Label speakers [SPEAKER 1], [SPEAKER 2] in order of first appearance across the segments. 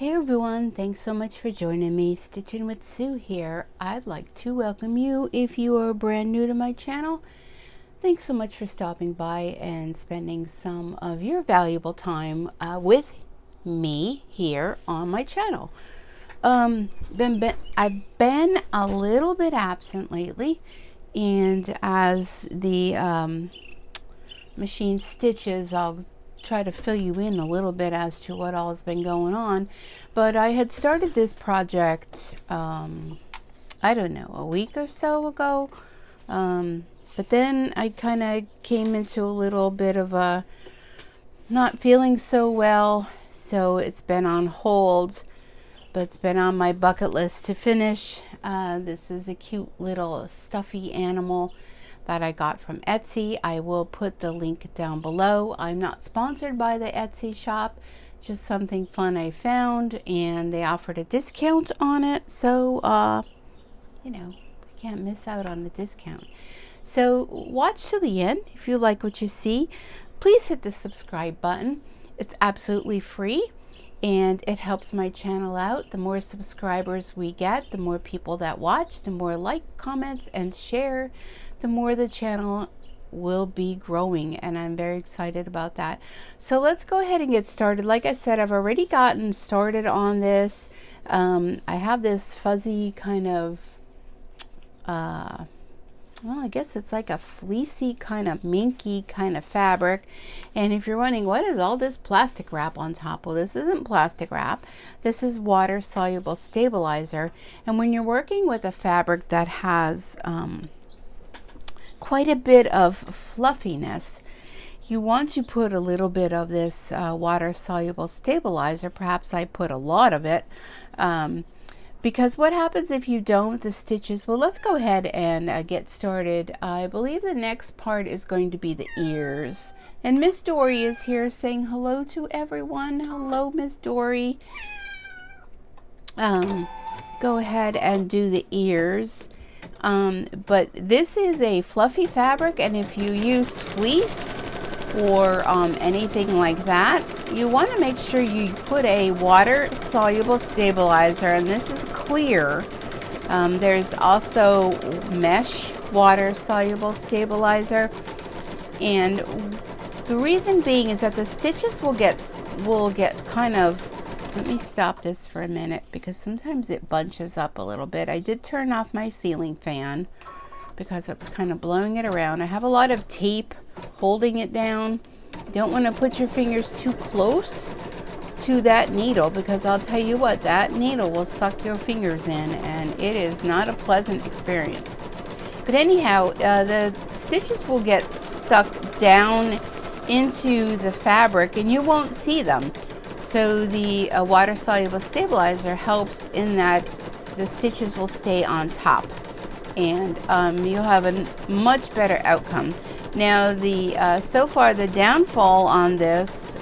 [SPEAKER 1] Hey everyone, thanks so much for joining me. Stitchin with Sue here. I'd like to welcome you if you are brand new to my channel. Thanks so much for stopping by and spending some of your valuable time with me here on my channel. I've been a little bit absent lately, and as the machine stitches, I'll try to fill you in a little bit as to what all has been going on. But I had started this project I don't know, a week or so ago, but then I kind of came into a little bit of a not feeling so well, so it's been on hold, but it's been on my bucket list to finish. This is a cute little stuffy animal that I got from Etsy. I will put the link down below. I'm not sponsored by the Etsy shop, just something fun I found, and they offered a discount on it, so you know, we can't miss out on the discount. So watch to the end if you like what you see. Please hit the subscribe button. It's absolutely free and it helps my channel out. The more subscribers we get, the more people that watch, the more like, comments, and share, the more the channel will be growing, and I'm very excited about that. So let's go ahead and get started. Like I said, I've already gotten started on this. I have this fuzzy kind of well, I guess it's like a fleecy kind of minky kind of fabric. And if you're wondering, what is all this plastic wrap on top? Well, this isn't plastic wrap. This is water soluble stabilizer. And when you're working with a fabric that has quite a bit of fluffiness, you want to put a little bit of this water soluble stabilizer. Perhaps I put a lot of it. Because what happens if you don't, the stitches, well, let's go ahead and get started. I believe the next part is going to be the ears. And Miss Dory is here saying hello to everyone. Hello, Miss Dory. Go ahead and do the ears. But this is a fluffy fabric, and if you use fleece or anything like that, you want to make sure you put a water soluble stabilizer, and this is clear. There's also mesh water soluble stabilizer, and the reason being is that the stitches will get kind of, let me stop this for a minute because sometimes it bunches up a little bit. I did turn off my ceiling fan because it's kind of blowing it around. I have a lot of tape holding it down. You don't want to put your fingers too close to that needle, because I'll tell you what, that needle will suck your fingers in, and it is not a pleasant experience. But anyhow, the stitches will get stuck down into the fabric and you won't see them. So the water soluble stabilizer helps in that the stitches will stay on top, and you'll have a much better outcome. Now the so far the downfall on this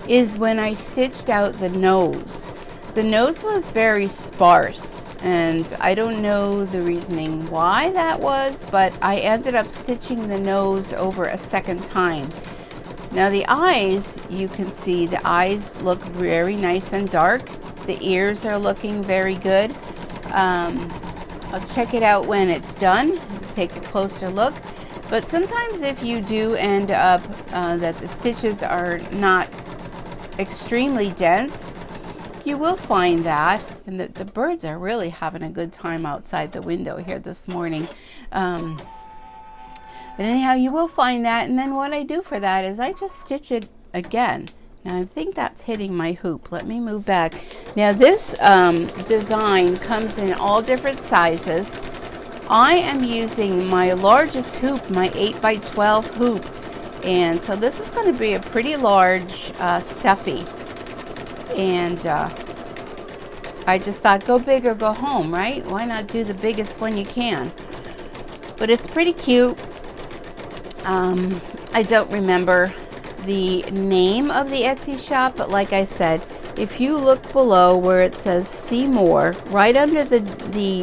[SPEAKER 1] is when I stitched out the nose. The nose was very sparse, and I don't know the reasoning why that was, but I ended up stitching the nose over a second time. Now the eyes, you can see the eyes look very nice and dark. The ears are looking very good. I'll check it out when it's done, take a closer look. But sometimes if you do end up that the stitches are not extremely dense, you will find that, and the birds are really having a good time outside the window here this morning. But anyhow, you will find that, and then what I do for that is I just stitch it again. Now I think that's hitting my hoop. Let me move back. Now this design comes in all different sizes. I am using my largest hoop, my 8x12 hoop, and so this is going to be a pretty large stuffy. And I just thought, go big or go home, right? Why not do the biggest one you can? But it's pretty cute. I don't remember the name of the Etsy shop, but like I said, if you look below where it says see more, right under the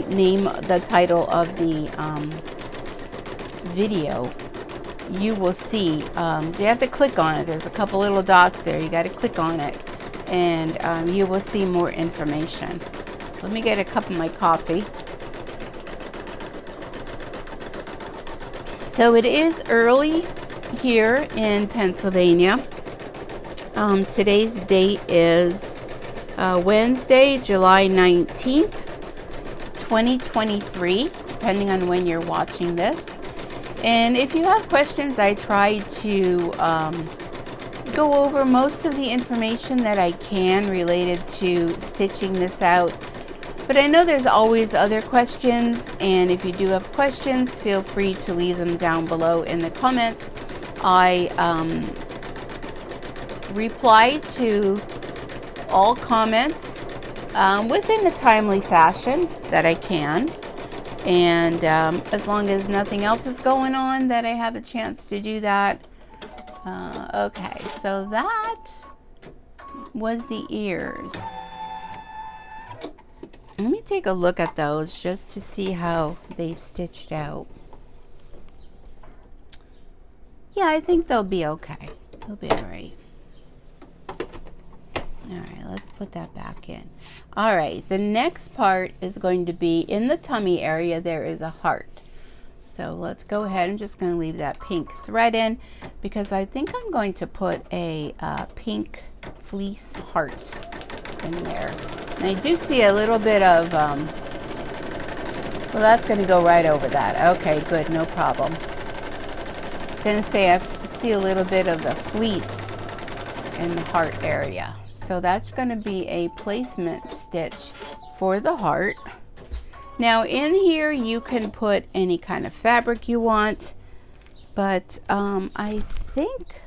[SPEAKER 1] name, the title of the video, you will see, you have to click on it. There's a couple little dots there. You got to click on it. and you will see more information. Let me get a cup of my coffee. So it is early here in Pennsylvania. Today's date is Wednesday, July 19th, 2023, depending on when you're watching this. And if you have questions, I try to go over most of the information that I can related to stitching this out. But I know there's always other questions, and if you do have questions, feel free to leave them down below in the comments. I reply to all comments within a timely fashion that I can. And as long as nothing else is going on that I have a chance to do that. Okay, so that was the ears. Let me take a look at those just to see how they stitched out. Yeah, I think they'll be okay. They'll be all right. All right, let's put that back in. All right, the next part is going to be in the tummy area. There is a heart. So let's go ahead. I'm just going to leave that pink thread in because I think I'm going to put a pink fleece heart in there. And I do see a little bit of, well, that's going to go right over that. Okay, good, no problem. I was going to say I see a little bit of the fleece in the heart area. So that's going to be a placement stitch for the heart. Now in here you can put any kind of fabric you want, but I think,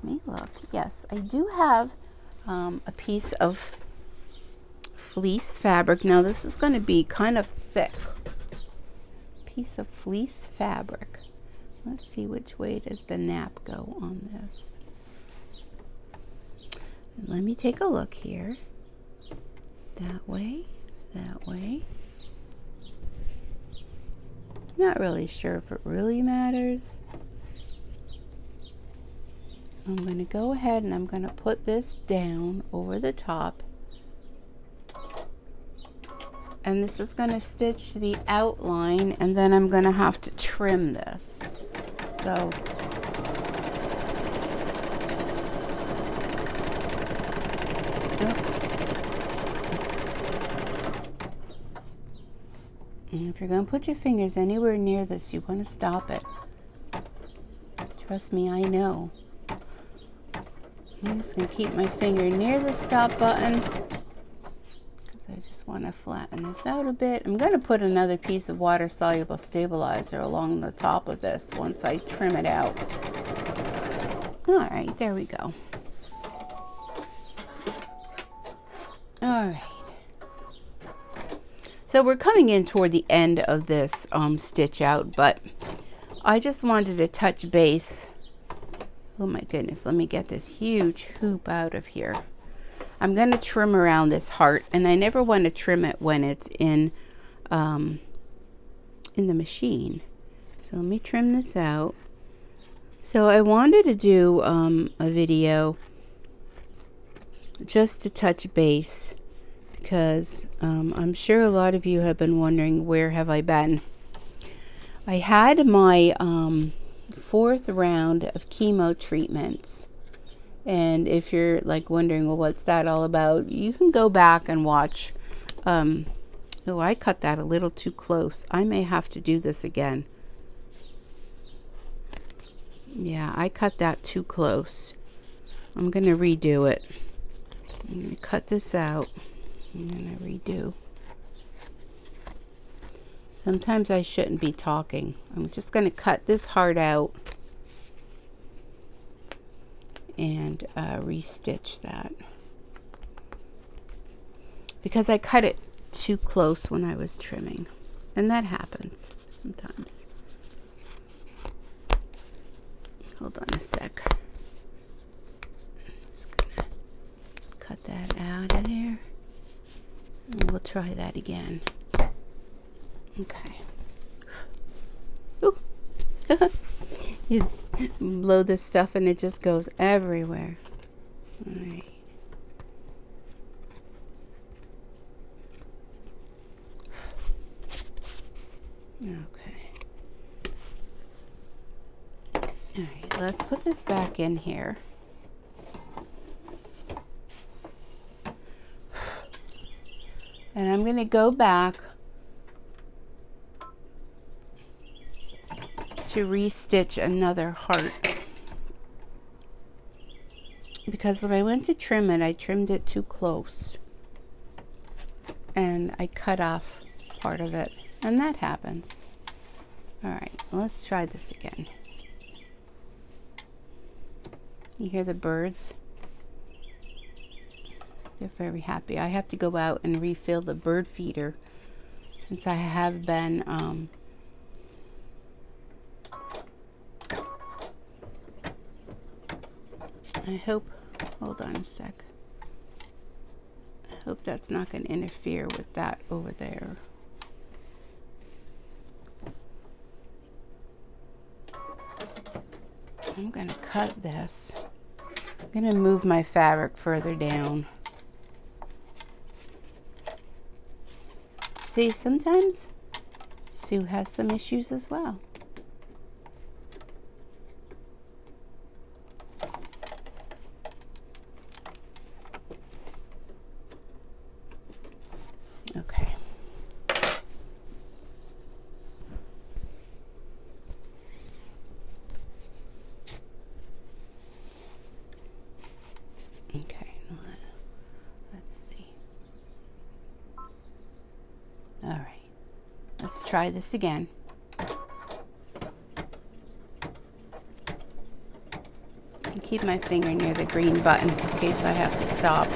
[SPEAKER 1] let me look, yes, I do have a piece of fleece fabric. Now this is going to be kind of thick. Piece of fleece fabric. Let's see which way does the nap go on this. Let me take a look here. That way, that way. Not really sure if it really matters. I'm going to go ahead and I'm going to put this down over the top. And this is going to stitch the outline, and then I'm going to have to trim this. So and if you're going to put your fingers anywhere near this, you want to stop it. Trust me, I know. I'm just going to keep my finger near the stop button because I just want to flatten this out a bit. I'm going to put another piece of water-soluble stabilizer along the top of this once I trim it out. All right, there we go. All right. So we're coming in toward the end of this stitch out, but I just wanted to touch base. Oh my goodness, let me get this huge hoop out of here. I'm going to trim around this heart, and I never want to trim it when it's in the machine. So let me trim this out. So I wanted to do a video just to touch base, because I'm sure a lot of you have been wondering, where have I been? I had my 4th round of chemo treatments, and if you're like wondering, well, what's that all about, you can go back and watch. Oh, I cut that a little too close. I may have to do this again. Yeah, I cut that too close. I'm gonna redo it. I'm gonna cut this out. I'm gonna redo. Sometimes I shouldn't be talking. I'm just gonna cut this heart out and restitch that, because I cut it too close when I was trimming, and that happens sometimes. Hold on a sec. Just gonna cut that out of there. And we'll try that again. Okay. Ooh. You blow this stuff and it just goes everywhere. All right. Okay. All right, let's put this back in here. And I'm going to go back to restitch another heart. Because when I went to trim it, I trimmed it too close. And I cut off part of it. And that happens. Alright, let's try this again. You hear the birds? They're very happy. I have to go out and refill the bird feeder since I have been I hope, hold on a sec. I hope that's not going to interfere with that over there. I'm going to cut this. I'm going to move my fabric further down. See, sometimes Sue has some issues as well. Okay. Okay, let's see. All right, let's try this again. And keep my finger near the green button in case I have to stop.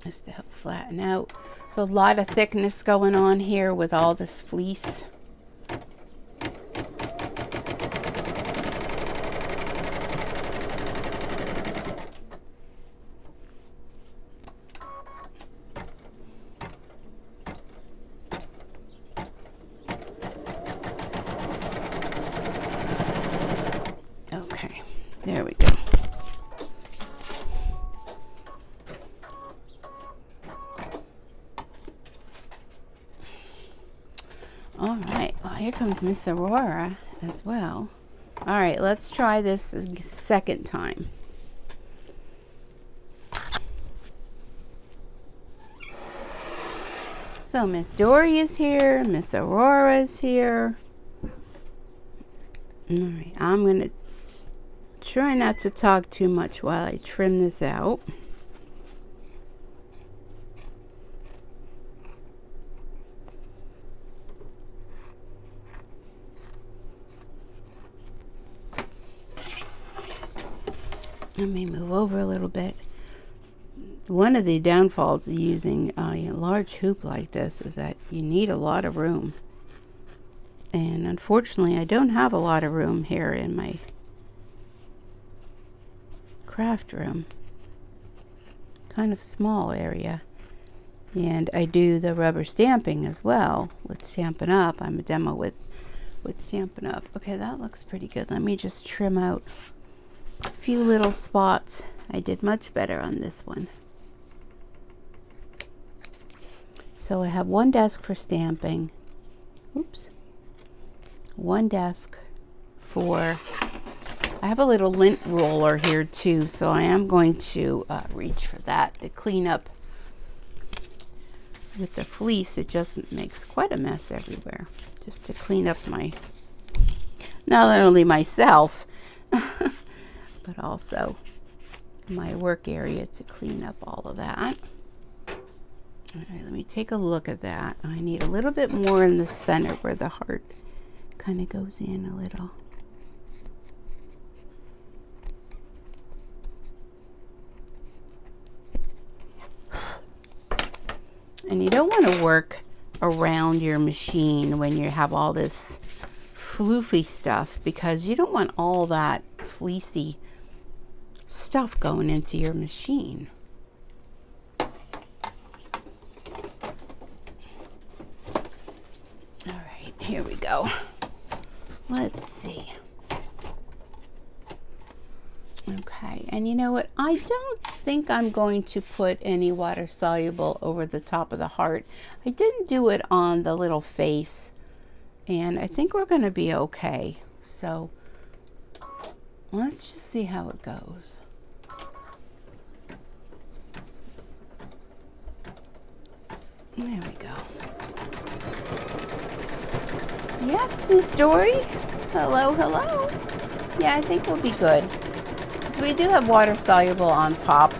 [SPEAKER 1] Just to help flatten out. There's a lot of thickness going on here with all this fleece. Okay, there we go. All right, well, here comes Miss Aurora as well. All right, let's try this a second time. So Miss Dory is here, Miss Aurora is here. All right, I'm gonna try not to talk too much while I trim this out. Let me move over a little bit. One of the downfalls of using a large hoop like this is that you need a lot of room. And unfortunately, I don't have a lot of room here in my craft room. Kind of small area. And I do the rubber stamping as well with Stampin' Up. I'm a demo with Stampin' Up. Okay, that looks pretty good. Let me just trim out a few little spots. I did much better on this one. So I have one desk for stamping. Oops. One desk for, I have a little lint roller here too, so I am going to reach for that to clean up. With the fleece, it just makes quite a mess everywhere. Just to clean up my, not only myself, but also my work area, to clean up all of that. All right, let me take a look at that. I need a little bit more in the center where the heart kind of goes in a little. And you don't want to work around your machine when you have all this floofy stuff, because you don't want all that fleecy stuff going into your machine. All right, here we go. Let's see. Okay, and you know what? I don't think I'm going to put any water soluble over the top of the heart. I didn't do it on the little face, and I think we're going to be okay. So let's just see how it goes. There we go. Yes, Miss Dory. Hello, hello. Yeah, I think we'll be good. Because we do have water soluble on top.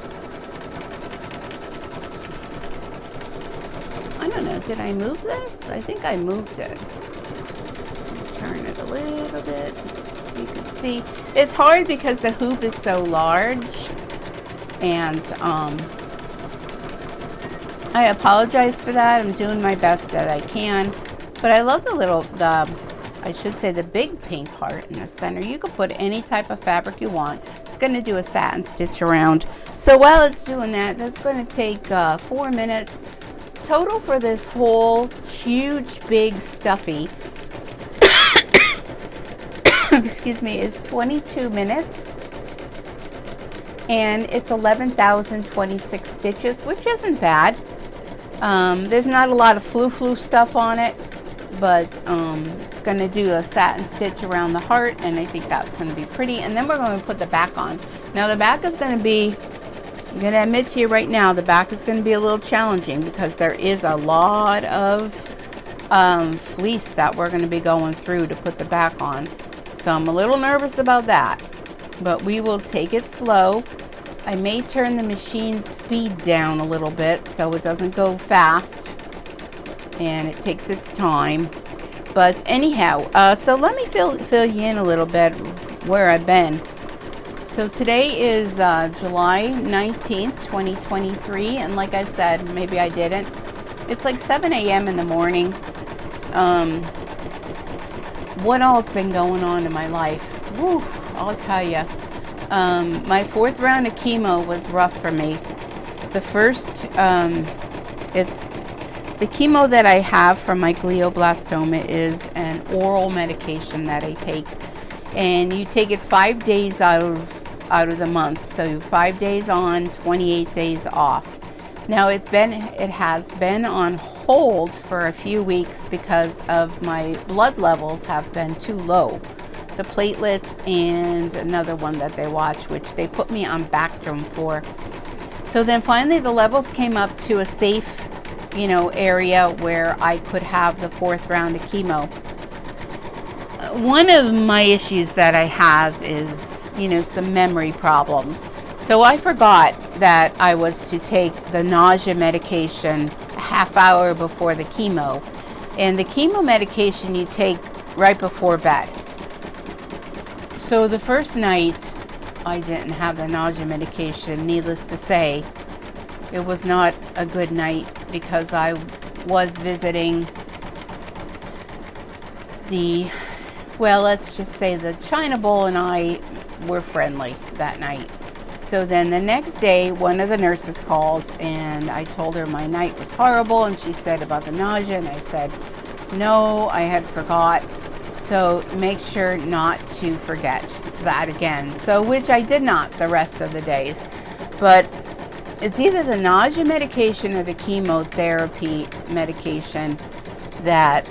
[SPEAKER 1] I don't know, did I move this? I think I moved it. Turn it a little bit so you can see. It's hard because the hoop is so large. And I apologize for that. I'm doing my best that I can. But I love I should say the big pink heart in the center. You can put any type of fabric you want. It's going to do a satin stitch around. So while it's doing that, that's going to take 4 minutes. Total for this whole huge big stuffy, excuse me, is 22 minutes. And it's 11,026 stitches, which isn't bad. There's not a lot of flu stuff on it, but it's going to do a satin stitch around the heart, and I think that's going to be pretty. And then we're going to put the back on. Now the back is going to be, I'm going to admit to you right now, the back is going to be a little challenging because there is a lot of fleece that we're going to be going through to put the back on. So I'm a little nervous about that, but we will take it slow. I may turn the machine speed down a little bit so it doesn't go fast and it takes its time. But anyhow, so let me fill you in a little bit where I've been. So today is July 19th, 2023, and like I said, maybe I didn't. It's like 7 a.m. in the morning. What all's been going on in my life? Woo, I'll tell you. My 4th round of chemo was rough for me. The first, it's the chemo that I have for my glioblastoma is an oral medication that I take, and you take it 5 days out of the month. So 5 days on, 28 days off. Now it has been on hold for a few weeks because of my blood levels have been too low. The platelets and another one that they watch, which they put me on Bactrim for. So then finally the levels came up to a safe, area where I could have the 4th round of chemo. One of my issues that I have is, some memory problems. So I forgot that I was to take the nausea medication a half hour before the chemo. And the chemo medication you take right before bed. So the first night, I didn't have the nausea medication. Needless to say, it was not a good night because I was visiting let's just say the China Bowl and I were friendly that night. So then the next day, one of the nurses called and I told her my night was horrible, and she said about the nausea, and I said, no, I had forgot. So make sure not to forget that again. So, which I did not the rest of the days. But it's either the nausea medication or the chemotherapy medication that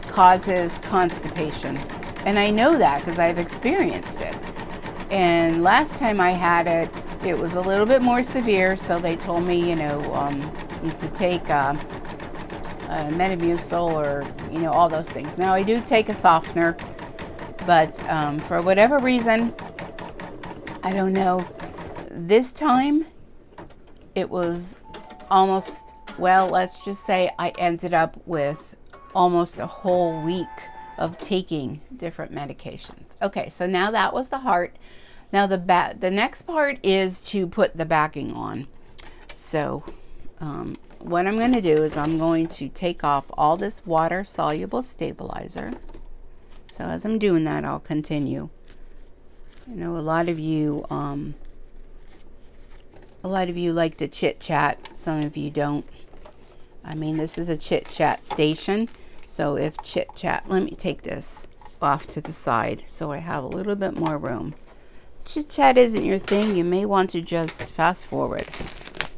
[SPEAKER 1] causes constipation. And I know that because I've experienced it. And last time I had it, it was a little bit more severe. So they told me, you need to take Metamucil or all those things. Now I do take a softener, but for whatever reason, I don't know, this time it was almost, let's just say I ended up with almost a whole week of taking different medications. Okay, so now that was the heart. Now the next part is to put the backing on. So what I'm going to do is I'm going to take off all this water soluble stabilizer. So as I'm doing that, I'll continue. I know a lot of you like to chit chat. Some of you don't. I mean, this is a chit chat station. So if chit chat, let me take this off to the side so I have a little bit more room chit chat isn't your thing, you may want to just fast forward.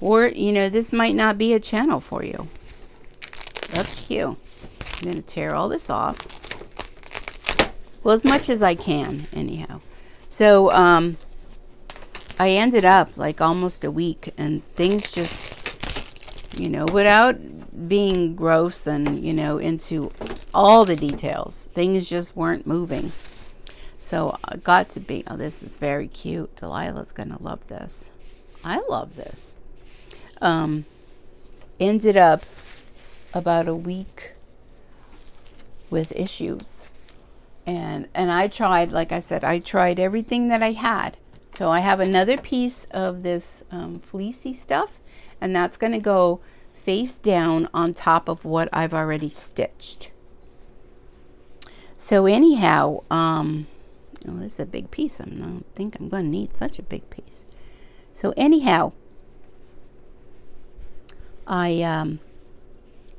[SPEAKER 1] Or, you know, this might not be a channel for you. Up to you. I'm going to tear all this off. Well, as much as I can, anyhow. So, I ended up like almost a week, and things just, you know, without being gross and, you know, into all the details, things just weren't moving. So I got to be, oh, this is very cute. Delilah's going to love this. I love this. Ended up about a week with issues. And I tried, like I said, I tried everything that I had. So I have another piece of this fleecy stuff, and that's going to go face down on top of what I've already stitched. So anyhow, oh, this is a big piece. I don't think I'm going to need such a big piece. So anyhow, I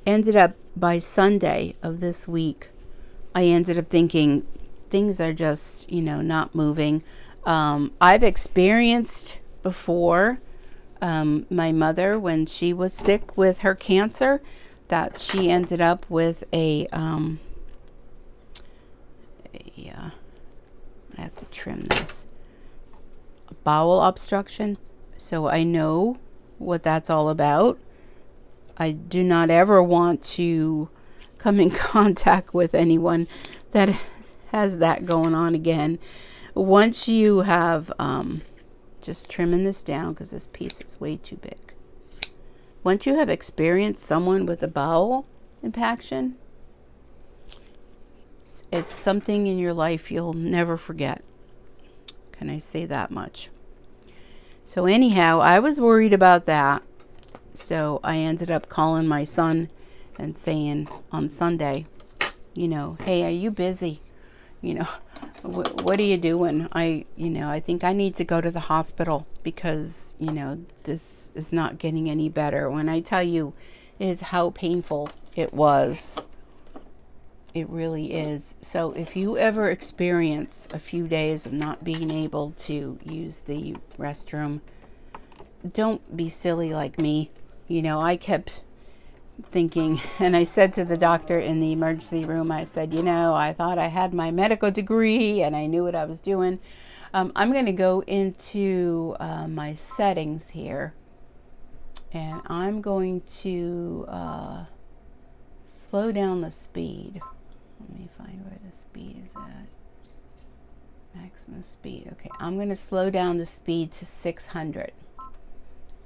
[SPEAKER 1] ended up by Sunday of this week, I ended up thinking things are just, you know, not moving. I've experienced before, my mother, when she was sick with her cancer, that she ended up with I have to trim this, a bowel obstruction. So I know what that's all about. I do not ever want to come in contact with anyone that has that going on again. Once you have, just trimming this down because this piece is way too big. Once you have experienced someone with a bowel impaction, it's something in your life you'll never forget. Can I say that much? So anyhow, I was worried about that. So I ended up calling my son and saying on Sunday, you know, hey, are you busy? You know, what are you doing? I think I need to go to the hospital because, you know, this is not getting any better. When I tell you is how painful it was, it really is. So if you ever experience a few days of not being able to use the restroom, don't be silly like me. You know, I kept thinking, and I said to the doctor in the emergency room, I said, you know, I thought I had my medical degree and I knew what I was doing. I'm going to go into my settings here, and I'm going to slow down the speed. Let me find where the speed is at. Maximum speed. Okay, I'm going to slow down the speed to 600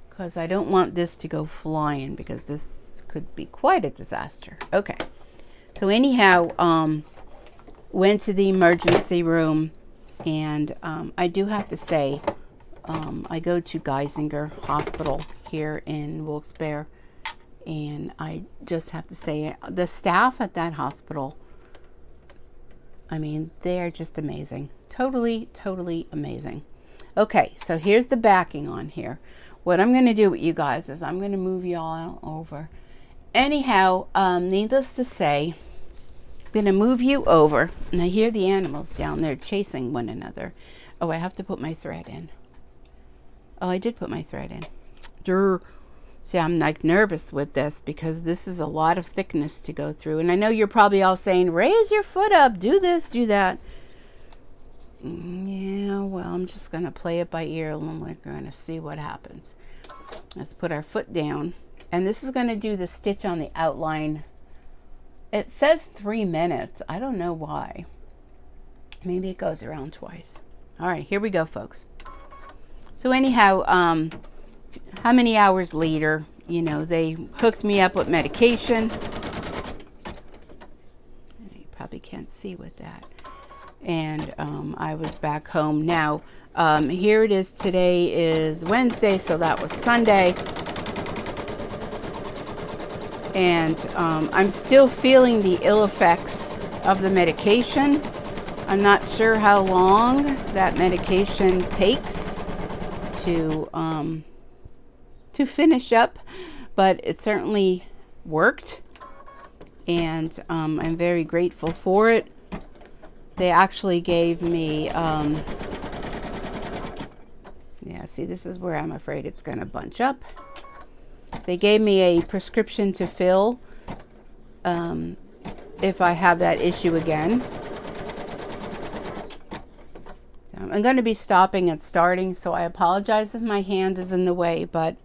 [SPEAKER 1] because I don't want this to go flying, because this could be quite a disaster. Okay, so anyhow, went to the emergency room, and I do have to say, I go to Geisinger Hospital here in Wilkes-Barre, and I just have to say, the staff at that hospital, I mean, they are just amazing. Totally, totally amazing. Okay, so here's the backing on here. What I'm going to do with you guys is I'm going to move y'all over. Anyhow, needless to say, I'm going to move you over. And I hear the animals down there chasing one another. Oh, I have to put my thread in. Oh, I did put my thread in. Durr. See, I'm like nervous with this because this is a lot of thickness to go through. And I know you're probably all saying, raise your foot up, do this, do that. Yeah, well, I'm just going to play it by ear, and we're going to see what happens. Let's put our foot down. And this is going to do the stitch on the outline. It says 3 minutes. I don't know why. Maybe it goes around twice. All right, here we go, folks. So anyhow, how many hours later, you know, they hooked me up with medication. You probably can't see with that. And I was back home. Now, here it is. Today is Wednesday, so that was Sunday. And I'm still feeling the ill effects of the medication. I'm not sure how long that medication takes to finish up, but it certainly worked, and I'm very grateful for it. They actually gave me Yeah, see, this is where I'm afraid it's going to bunch up. They gave me a prescription to fill if I have that issue again. I'm going to be stopping and starting, so I apologize if my hand is in the way, but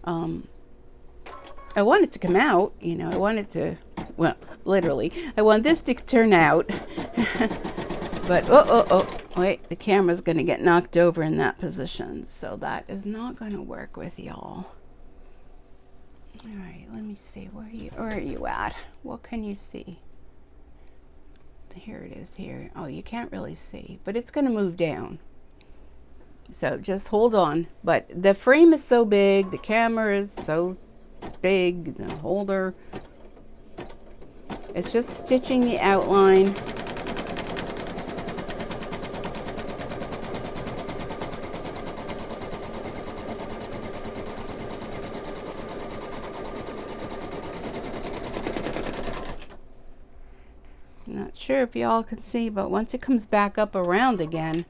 [SPEAKER 1] I want it to come out, you know, I want it to, well, literally, I want this to turn out. But, wait, the camera's going to get knocked over in that position, so that is not going to work with y'all. All right, let me see, where are you at? What can you see? Here it is here. Oh, you can't really see, but it's going to move down. So just hold on. But the frame is so big, the camera is so big, the holder. It's just stitching the outline. Not sure if y'all can see, but once it comes back up around again,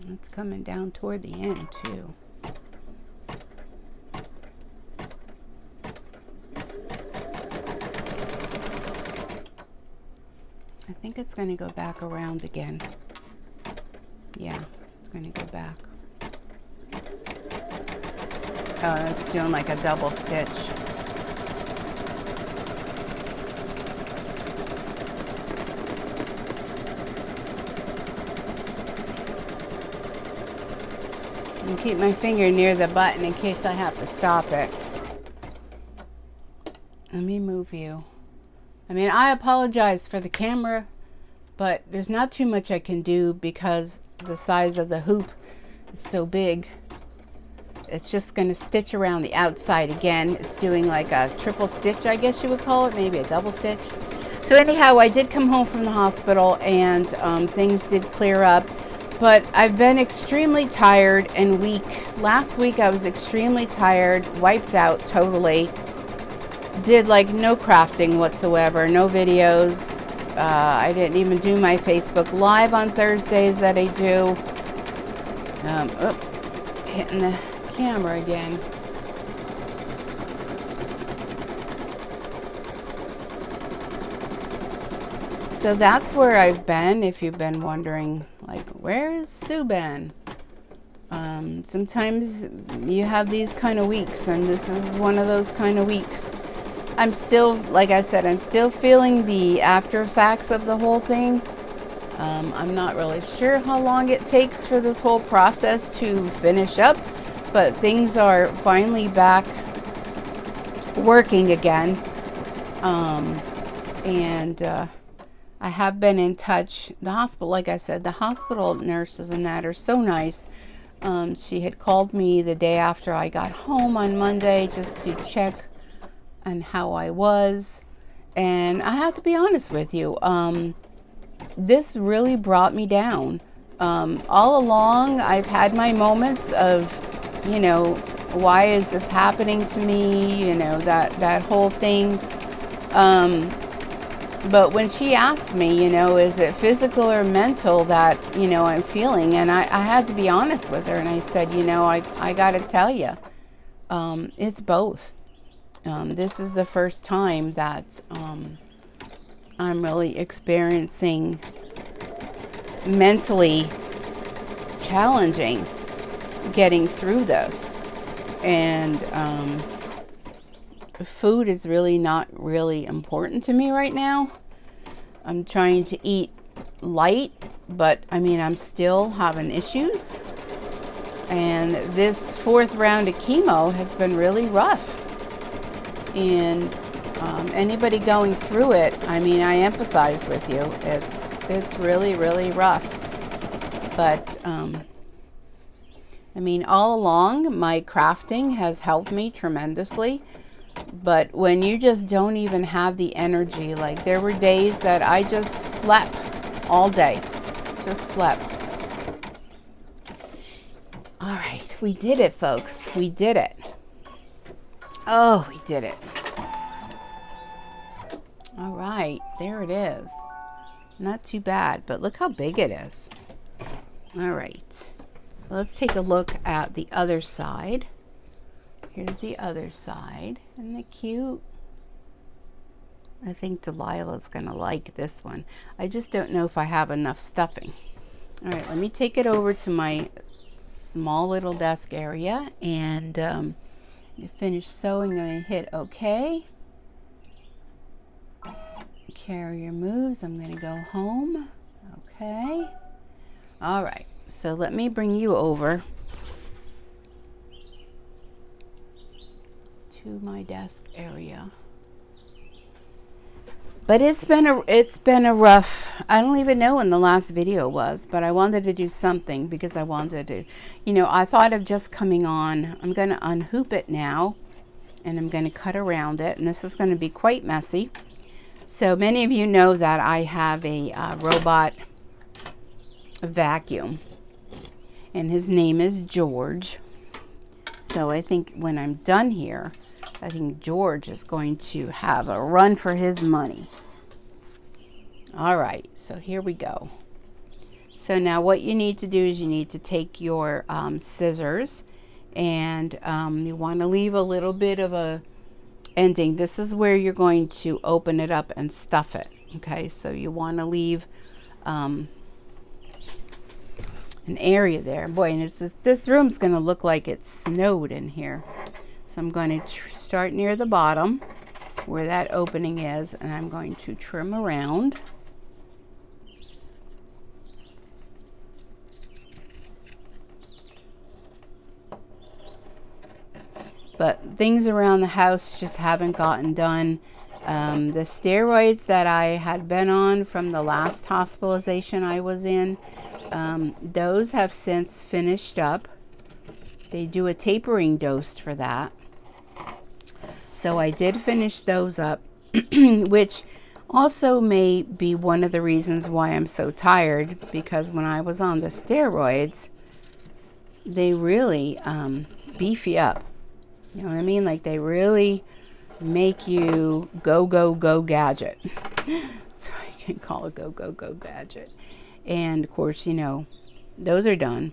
[SPEAKER 1] it's coming down toward the end too. I think it's going to go back around again. Yeah, it's going to go back. Oh, it's doing like a double stitch. And keep my finger near the button in case I have to stop it. Let me move you. I mean, I apologize for the camera, but there's not too much I can do because the size of the hoop is so big. It's just going to stitch around the outside again. It's doing like a triple stitch, I guess you would call it, maybe a double stitch. So anyhow, I did come home from the hospital and things did clear up. But I've been extremely tired and weak. Last week I was extremely tired, wiped out totally. Did like no crafting whatsoever, no videos. I didn't even do my Facebook Live on Thursdays that I do. Hitting the camera again. So that's where I've been, if you've been wondering, like, where is Sue been? Sometimes you have these kind of weeks, and this is one of those kind of weeks. I'm still, like I said, I'm still feeling the after effects of the whole thing. I'm not really sure how long it takes for this whole process to finish up, but things are finally back working again. I have been in touch. The hospital, like I said, the hospital nurses and that are so nice. She had called me the day after I got home on Monday just to check on how I was. And I have to be honest with you, this really brought me down. All along, I've had my moments of, you know, why is this happening to me? You know, that whole thing. But when she asked me, you know, is it physical or mental that, you know, I'm feeling? And I had to be honest with her. And I said, you know, I got to tell you, it's both. This is the first time that I'm really experiencing mentally challenging getting through this. And food is really not really important to me right now. I'm trying to eat light, but I mean, I'm still having issues. And this 4th round of chemo has been really rough. And anybody going through it, I mean, I empathize with you. It's really, really rough. But I mean, all along, my crafting has helped me tremendously. But when you just don't even have the energy, like there were days that I just slept all day. Just slept. All right, we did it, folks. We did it. Oh, we did it. All right, there it is. Not too bad, but look how big it is. All right, let's take a look at the other side. Here's the other side. Isn't it cute? I think Delilah's gonna like this one. I just don't know if I have enough stuffing. All right, let me take it over to my small little desk area and finish sewing. I'm gonna hit OK. Carrier moves. I'm gonna go home. Okay. All right, so let me bring you over to my desk area. But it's been a rough, I don't even know when the last video was, but I wanted to do something because I wanted to, you know, I thought of just coming on. I'm going to unhoop it now and I'm going to cut around it, and this is going to be quite messy. So many of you know that I have a robot vacuum and his name is George. So I think when I'm done here, I think George is going to have a run for his money. All right, so here we go. So now what you need to do is you need to take your scissors and you want to leave a little bit of a ending. This is where you're going to open it up and stuff it. Okay, so you want to leave an area there. Boy, and this room's going to look like it snowed in here. So I'm going to start near the bottom where that opening is, and I'm going to trim around. But things around the house just haven't gotten done. The steroids that I had been on from the last hospitalization I was in, those have since finished up. They do a tapering dose for that. So I did finish those up, which also may be one of the reasons why I'm so tired, because when I was on the steroids, they really beef you up. You know what I mean? Like they really make you go, go, go gadget. So I can call it go, go, go gadget. And of course, you know, those are done.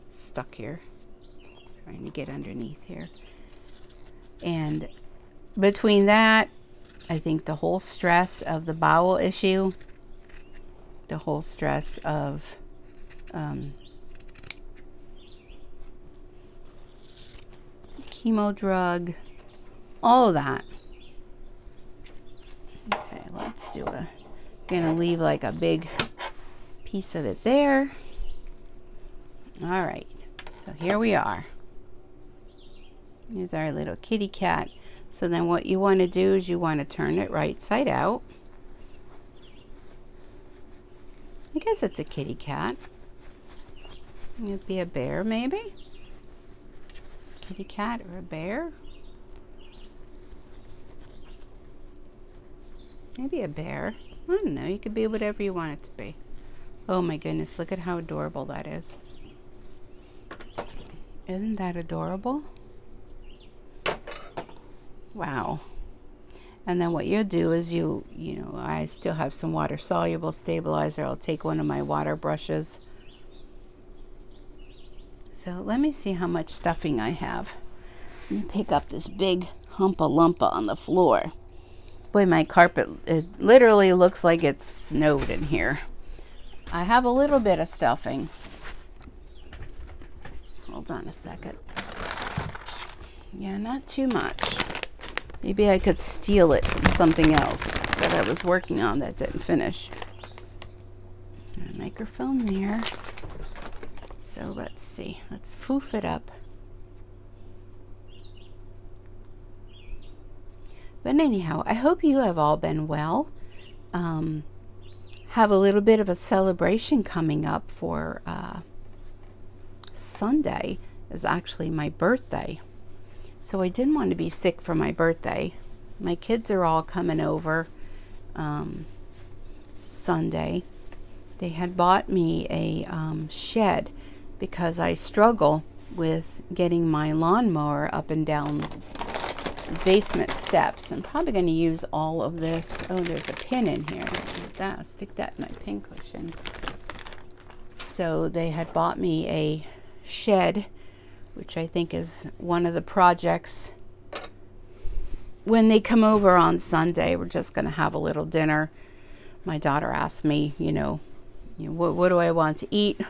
[SPEAKER 1] Stuck here. Trying to get underneath here. And between that, I think the whole stress of the bowel issue, the whole stress of chemo drug, all of that. Okay, let's do gonna leave like a big piece of it there. All right, so here we are. Here's our little kitty cat. So then what you want to do is you want to turn it right side out. I guess it's a kitty cat. It'd be a bear maybe? Kitty cat or a bear? Maybe a bear. I don't know. You could be whatever you want it to be. Oh my goodness, look at how adorable that is. Isn't that adorable? Wow. And then what you'll do is you know, I still have some water soluble stabilizer. I'll take one of my water brushes. So let me see how much stuffing I have. Let me pick up this big humpa lumpa on the floor. Boy, my carpet, it literally looks like it's snowed in here. I have a little bit of stuffing. Hold on a second. Yeah, not too much. Maybe I could steal it from something else that I was working on that didn't finish. A microphone there. So let's see. Let's foof it up. But anyhow, I hope you have all been well. Have a little bit of a celebration coming up for Sunday is actually my birthday. So I didn't want to be sick for my birthday. My kids are all coming over Sunday. They had bought me a shed because I struggle with getting my lawnmower up and down basement steps. I'm probably going to use all of this. Oh, there's a pin in here. I'll stick that in my pin cushion. So they had bought me a shed, which I think is one of the projects. When they come over on Sunday, we're just going to have a little dinner. My daughter asked me, what do I want to eat?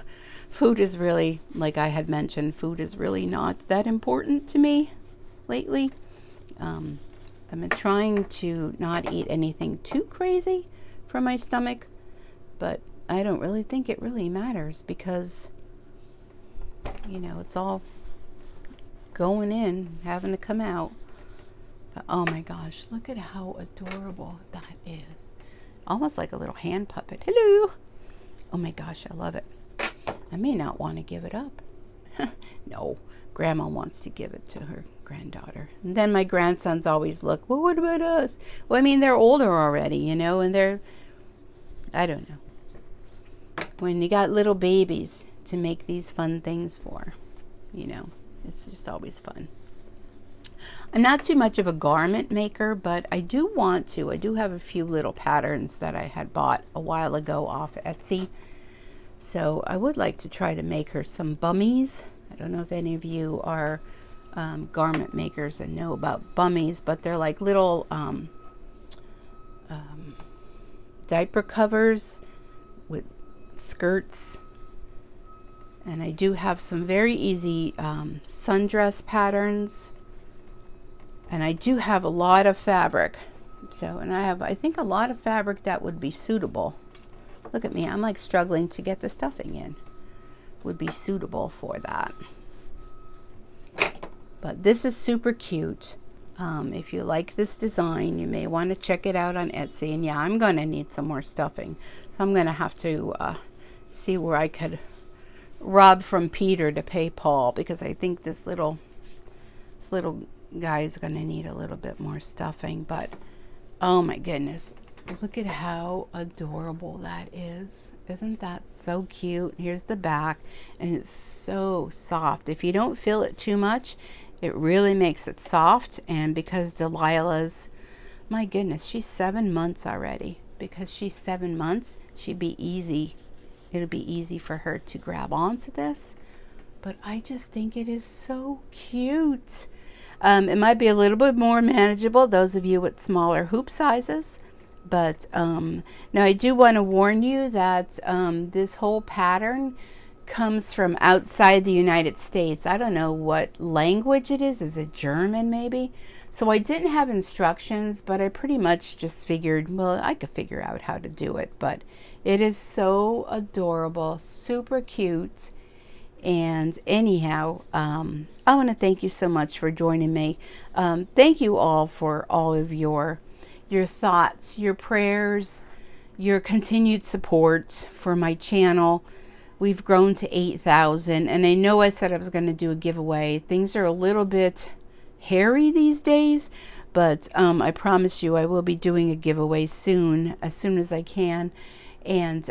[SPEAKER 1] Food is really, like I had mentioned, food is really not that important to me lately. I've been trying to not eat anything too crazy for my stomach, but I don't really think it really matters because, it's all going in, having to come out. But oh my gosh, look at how adorable that is. Almost like a little hand puppet. Hello. Oh my gosh, I love it. I may not want to give it up. No, Grandma wants to give it to her granddaughter. And then my grandsons always look, well, what about us? Well, I mean, they're older already, and I don't know. When you got little babies to make these fun things for, it's just always fun. I'm not too much of a garment maker, but I do want to. I do have a few little patterns that I had bought a while ago off Etsy. So I would like to try to make her some bummies. I don't know if any of you are garment makers and know about bummies, but they're like little diaper covers with skirts. And I do have some very easy sundress patterns. And I do have a lot of fabric. And I have, I think, a lot of fabric that would be suitable. Look at me, I'm like struggling to get the stuffing in. Would be suitable for that. But this is super cute. If you like this design, you may want to check it out on Etsy. And yeah, I'm going to need some more stuffing. So I'm going to have to see where I could rob from Peter to pay Paul, because I think this little guy is going to need a little bit more stuffing. But oh my goodness, look at how adorable that is. Isn't that so cute? Here's the back, and it's so soft. If you don't feel it too much, it really makes it soft. And because Delilah's, my goodness, she's 7 months already. Because she's 7 months, she'd be easy. It'll be easy for her to grab onto this. But I just think it is so cute. It might be a little bit more manageable, those of you with smaller hoop sizes. But now I do want to warn you that this whole pattern comes from outside the United States. I don't know what language it is. Is it German maybe? So I didn't have instructions, but I pretty much just figured, well, I could figure out how to do it. But it is so adorable, super cute. And anyhow, I want to thank you so much for joining me. Thank you all for all of your thoughts, your prayers, your continued support for my channel. We've grown to 8,000, and I know I said I was going to do a giveaway. Things are a little bit hairy these days, but I promise you I will be doing a giveaway soon, as soon as I can. And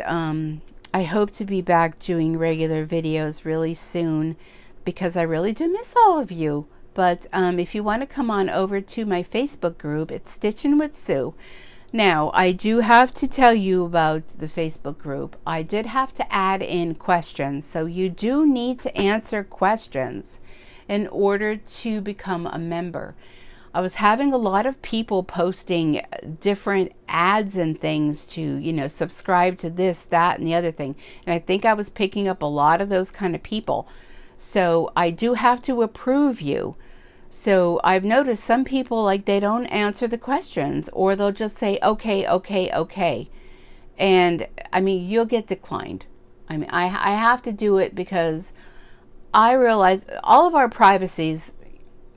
[SPEAKER 1] I hope to be back doing regular videos really soon, because I really do miss all of you. But if you want to come on over to my Facebook group, it's Stitchin' with Sue. Now, I do have to tell you about the Facebook group. I did have to add in questions, so you do need to answer questions in order to become a member. I was having a lot of people posting different ads and things to, subscribe to this, that, and the other thing. And I think I was picking up a lot of those kind of people. So I do have to approve you. So I've noticed some people, like, they don't answer the questions, or they'll just say, okay, okay, okay. And I mean, you'll get declined. I mean, I have to do it because I realize all of our privacies,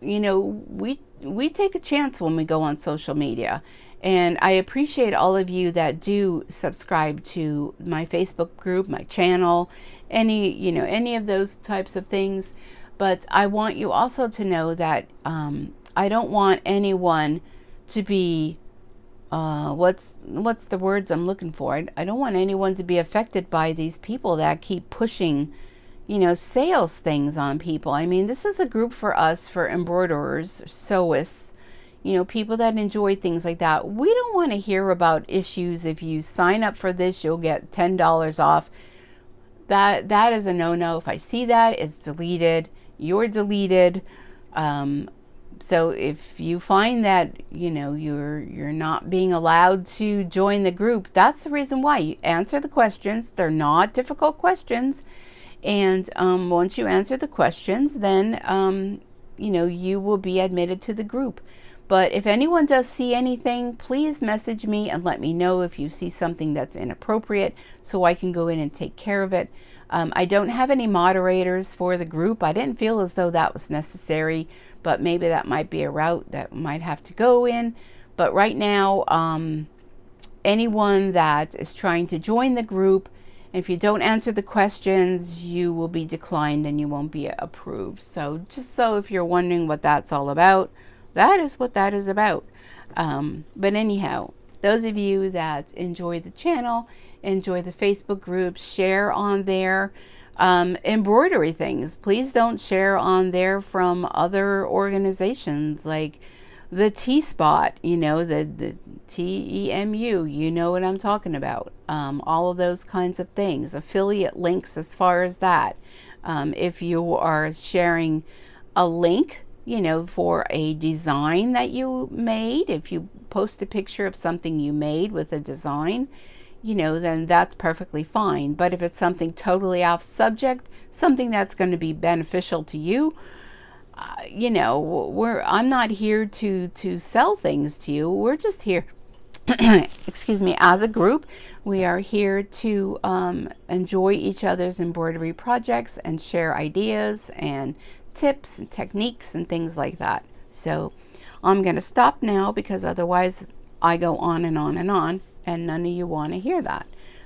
[SPEAKER 1] we take a chance when we go on social media. And I appreciate all of you that do subscribe to my Facebook group, my channel, any of those types of things. But I want you also to know that I don't want anyone to be, what's the words I'm looking for? I don't want anyone to be affected by these people that keep pushing, sales things on people. I mean, this is a group for us, for embroiderers, sewists, you know, people that enjoy things like that. We don't want to hear about issues. If you sign up for this, you'll get $10 off. That is a no-no. If I see that, it's deleted. You're deleted. So if you find that, you know, you're not being allowed to join the group, that's the reason why. You answer the questions. They're not difficult questions. And once you answer the questions, then, you know, you will be admitted to the group. But if anyone does see anything, please message me and let me know if you see something that's inappropriate so I can go in and take care of it. I don't have any moderators for the group. I didn't feel as though that was necessary, but maybe that might be a route that might have to go in. But right now, anyone that is trying to join the group, if you don't answer the questions, you will be declined and you won't be approved. So just so if you're wondering what that's all about, that is what that is about. But anyhow, those of you that enjoy the channel, enjoy the Facebook groups, share on there. Embroidery things, please don't share on there from other organizations like the T-Spot, you know, the TEMU, you know what I'm talking about. All of those kinds of things, affiliate links as far as that. If you are sharing a link, you know, for a design that you made, if you post a picture of something you made with a design, you know, then that's perfectly fine. But if it's something totally off subject, something that's going to be beneficial to you, you know, I'm not here to sell things to you. We're just here, excuse me, as a group. We are here to enjoy each other's embroidery projects and share ideas and tips and techniques and things like that. So I'm going to stop now because otherwise I go on and on and on, and none of you want to hear that.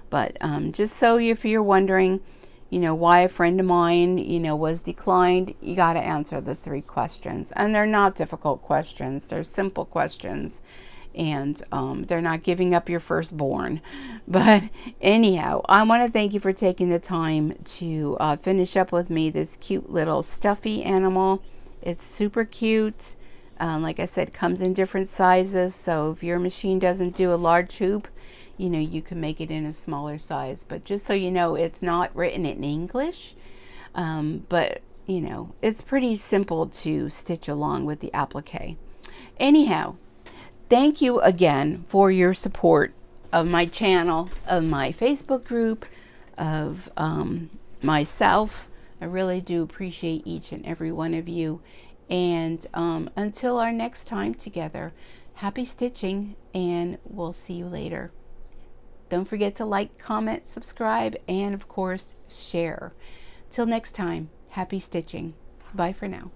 [SPEAKER 1] But just so if you're wondering, you know, why a friend of mine, you know, was declined, you got to answer the 3 questions. And they're not difficult questions. They're simple questions. And they're not giving up your firstborn. But anyhow, I want to thank you for taking the time to finish up with me this cute little stuffy animal. It's super cute. Like I said, comes in different sizes. So if your machine doesn't do a large hoop, you know, you can make it in a smaller size. But just so you know, it's not written in English. But, you know, it's pretty simple to stitch along with the applique. Anyhow, thank you again for your support of my channel, of my Facebook group, of myself. I really do appreciate each and every one of you. And until our next time together, happy stitching, and we'll see you later. Don't forget to like, comment, subscribe, and of course, share. Till next time, happy stitching. Bye for now.